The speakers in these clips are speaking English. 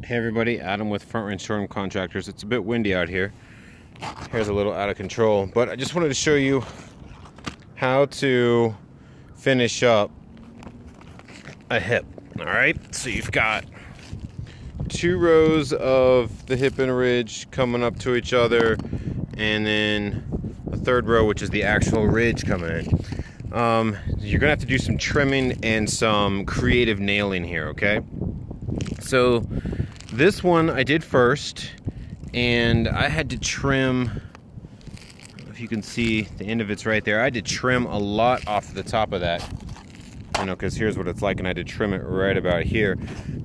Hey everybody, Adam with Front Range Short Contractors. It's a bit windy out here. Hair's a little out of control, but I just wanted to show you how to finish up a hip. Alright, so you've got 2 rows of the hip and ridge coming up to each other, and then a 3rd row, which is the actual ridge coming in. You're gonna have to do some trimming and some creative nailing here, okay? So this one I did first, and I had to trim, if you can see the end of it's right there, I had to trim a lot off the top of that, you know, because here's what it's like, and I had to trim it right about here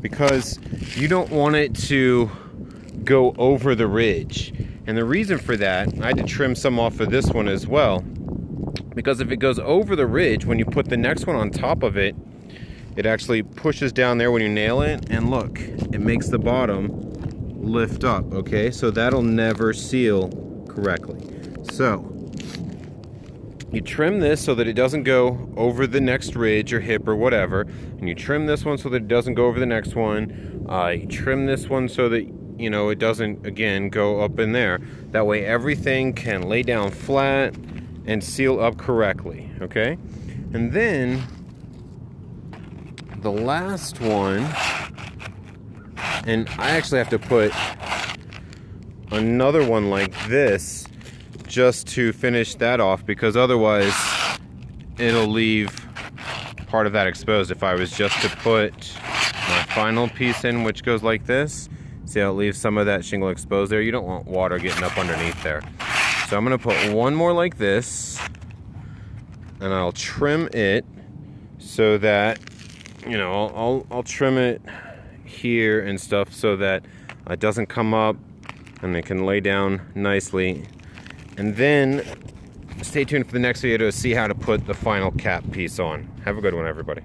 because you don't want it to go over the ridge. And the reason for that, I had to trim some off of this one as well, because if it goes over the ridge, when you put the next one on top of it, it actually pushes down there when you nail it, and look, it makes the bottom lift up, okay? So that'll never seal correctly. So you trim this so that it doesn't go over the next ridge or hip or whatever, and you trim this one so that it doesn't go over the next one. You trim this one so that, you know, it doesn't, again, go up in there. That way everything can lay down flat and seal up correctly, okay? And then the last one, and I actually have to put another one like this just to finish that off, because otherwise it'll leave part of that exposed. If I was just to put my final piece in, which goes like this, see how it leaves some of that shingle exposed there? You don't want water getting up underneath there. So I'm gonna put one more like this, and I'll trim it so that, you know, I'll trim it here and stuff so that it doesn't come up and it can lay down nicely. And then stay tuned for the next video to see how to put the final cap piece on. Have a good one, everybody.